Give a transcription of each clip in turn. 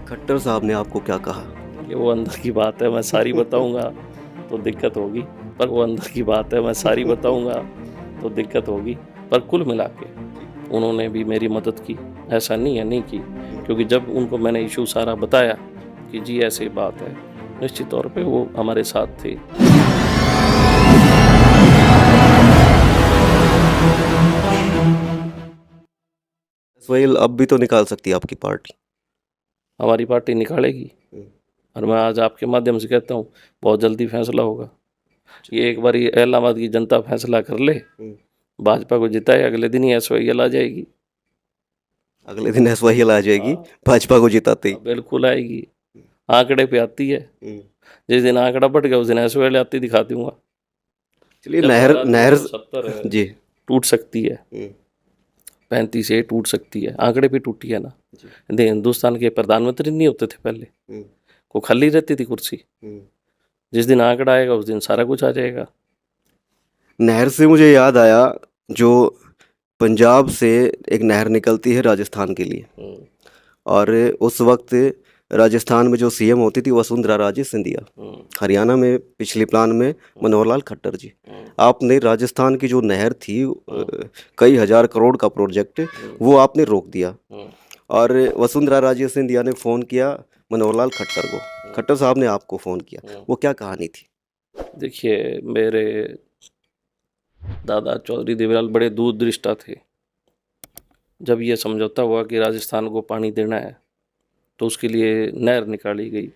खट्टर साहब ने आपको क्या कहा? ये वो अंदर की बात है, मैं सारी बताऊंगा तो दिक्कत होगी। पर वो अंदर की बात है, मैं सारी बताऊंगा तो दिक्कत होगी। पर कुल मिला के उन्होंने भी मेरी मदद की, ऐसा नहीं है नहीं की। क्योंकि जब उनको मैंने इशू सारा बताया कि जी ऐसी बात है, निश्चित तौर पे वो हमारे साथ थे। एसवाईएल अब भी तो निकाल सकती है आपकी पार्टी। हमारी पार्टी निकालेगी और मैं आज आपके माध्यम से कहता हूँ बहुत जल्दी फैसला होगा। ये एक बार इलाहाबाद की जनता फैसला कर ले, भाजपा को जिताए, अगले दिन ही एसवाईएल आ जाएगी। अगले दिन एसवाईएल आ जाएगी भाजपा को जिताते ही। बिल्कुल आएगी, आंकड़े पे आती है। जिस दिन आंकड़ा बढ़ गया उस दिन एसवाईएल आती दिखा दूंगा। चलिए जब नहर हमारा नहर 270 जी। टूट सकती है, 35 से टूट सकती है, आंकड़े पे टूटी है ना। हिंदुस्तान के प्रधानमंत्री नहीं होते थे पहले, को खाली रहती थी कुर्सी। जिस दिन आंकड़ा आएगा उस दिन सारा कुछ आ जाएगा। नहर से मुझे याद आया, जो पंजाब से एक नहर निकलती है राजस्थान के लिए, और उस वक्त राजस्थान में जो सीएम होती थी वसुंधरा राजे सिंधिया, हरियाणा में पिछले प्लान में मनोहर लाल खट्टर जी। आपने राजस्थान की जो नहर थी, कई हजार करोड़ का प्रोजेक्ट, वो आपने रोक दिया। और वसुंधरा राजे सिंधिया ने फ़ोन किया मनोहर लाल खट्टर को, खट्टर साहब ने आपको फ़ोन किया, वो क्या कहानी थी? देखिए, मेरे दादा चौधरी देवीलाल बड़े दूरदृष्टा थे। जब ये समझौता हुआ कि राजस्थान को पानी देना है तो उसके लिए नहर निकाली गई,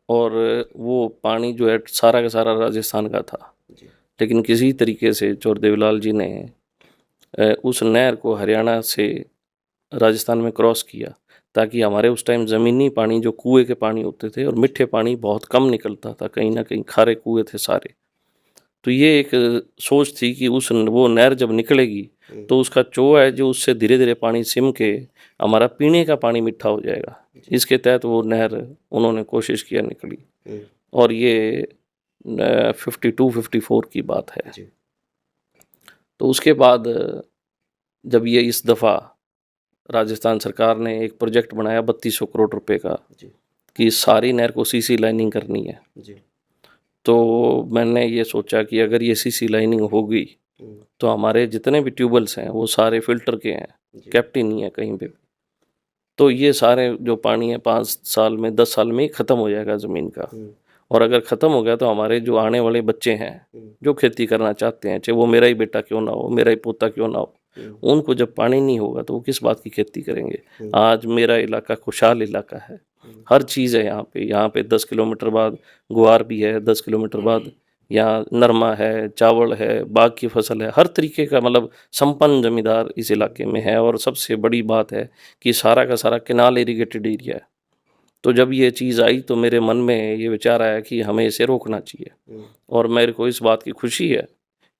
और वो पानी जो है सारा का सारा राजस्थान का था। लेकिन किसी तरीके से चौधरी देवीलाल जी ने उस नहर को हरियाणा से राजस्थान में क्रॉस किया, ताकि हमारे उस टाइम ज़मीनी पानी जो कुएं के पानी होते थे और मीठे पानी बहुत कम निकलता था, कहीं ना कहीं खारे कुएं थे सारे। तो ये एक सोच थी कि वो नहर जब निकलेगी तो उसका चो है जो उससे धीरे धीरे पानी सिम के हमारा पीने का पानी मीठा हो जाएगा। इसके तहत वो नहर उन्होंने कोशिश किया, निकली। और ये 52-54 की बात है। तो उसके बाद जब ये इस दफ़ा राजस्थान सरकार ने एक प्रोजेक्ट बनाया 3200 करोड़ रुपए का कि सारी नहर को सीसी लाइनिंग करनी है, तो मैंने ये सोचा कि अगर ये सीसी लाइनिंग होगी तो हमारे जितने भी ट्यूबवेल्स हैं वो सारे फिल्टर के हैं, कैप्टी नहीं है कहीं पे भी। तो ये सारे जो पानी है 5 साल में 10 साल में ही ख़त्म हो जाएगा ज़मीन का। और अगर ख़त्म हो गया तो हमारे जो आने वाले बच्चे हैं जो खेती करना चाहते हैं, चाहे वो मेरा ही बेटा क्यों ना हो, मेरा ही पोता क्यों ना हो, उनको जब पानी नहीं होगा तो वो किस बात की खेती करेंगे। आज मेरा इलाका खुशहाल इलाका है, हर चीज़ है यहाँ पे 10 किलोमीटर बाद ग्वार भी है, 10 किलोमीटर बाद यहाँ नरमा है, चावल है, बाग की फसल है, हर तरीके का मतलब संपन्न जमींदार इस इलाके में है। और सबसे बड़ी बात है कि सारा का सारा केनाल इरीगेटेड एरिया है। तो जब ये चीज़ आई तो मेरे मन में ये विचार आया कि हमें इसे रोकना चाहिए। और मेरे को इस बात की खुशी है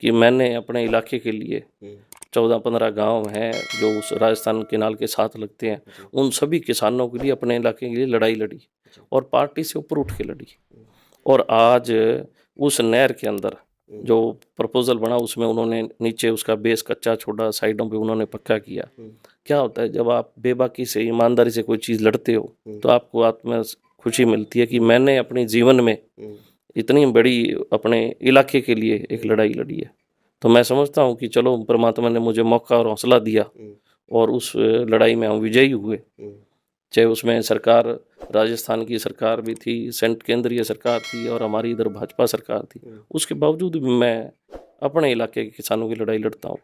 कि मैंने अपने इलाके के लिए 14-15 गांव हैं जो उस राजस्थान केनाल के साथ लगते हैं, उन सभी किसानों के लिए, अपने इलाके के लिए लड़ाई लड़ी और पार्टी से ऊपर उठ के लड़ी। और आज उस नहर के अंदर जो प्रपोजल बना उसमें उन्होंने नीचे उसका बेस कच्चा छोड़ा, साइडों पे उन्होंने पक्का किया। क्या होता है जब आप बेबाकी से ईमानदारी से कोई चीज़ लड़ते हो तो आपको आत्म खुशी मिलती है कि मैंने अपने जीवन में इतनी बड़ी अपने इलाके के लिए एक लड़ाई लड़ी है। तो मैं समझता हूँ कि चलो परमात्मा ने मुझे मौका और हौसला दिया और उस लड़ाई में हम विजयी हुए। चाहे उसमें सरकार राजस्थान की सरकार भी थी, केंद्रीय सरकार थी और हमारी इधर भाजपा सरकार थी, उसके बावजूद भी मैं अपने इलाके के किसानों की लड़ाई लड़ता हूँ।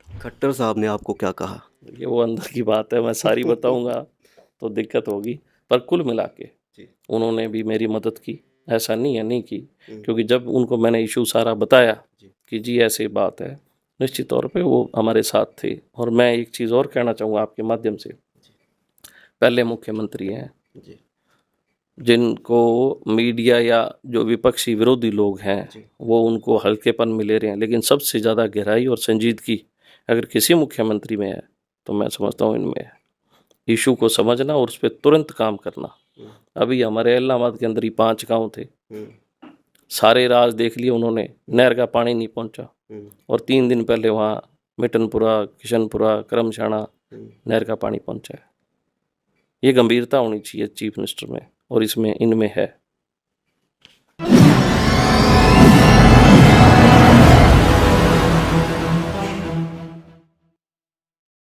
खट्टर साहब ने आपको क्या कहा? ये वो अंदर की बात है, मैं सारी बताऊंगा तो दिक्कत होगी। पर कुल मिला के उन्होंने भी मेरी मदद की, ऐसा नहीं है नहीं की। क्योंकि जब उनको मैंने इशू सारा बताया कि जी ऐसी बात है, निश्चित तौर पे वो हमारे साथ थे। और मैं एक चीज़ और कहना चाहूँगा आपके माध्यम से, पहले मुख्यमंत्री हैं जिनको मीडिया या जो विपक्षी विरोधी लोग हैं वो उनको हल्केपन में ले रहे हैं, लेकिन सबसे ज़्यादा गहराई और संजीदगी अगर किसी मुख्यमंत्री में है तो मैं समझता हूँ इनमें है। इशू को समझना और उस पर तुरंत काम करना। अभी हमारे इलाहाबाद के अंदर ही 5 गांव थे, सारे राज देख लिए उन्होंने, नहर का पानी नहीं पहुंचा। और 3 दिन पहले वहाँ मिटनपुरा, किशनपुरा, करमशाना नहर का पानी पहुंचा है। ये गंभीरता होनी चाहिए चीफ मिनिस्टर में, और इसमें इनमें है।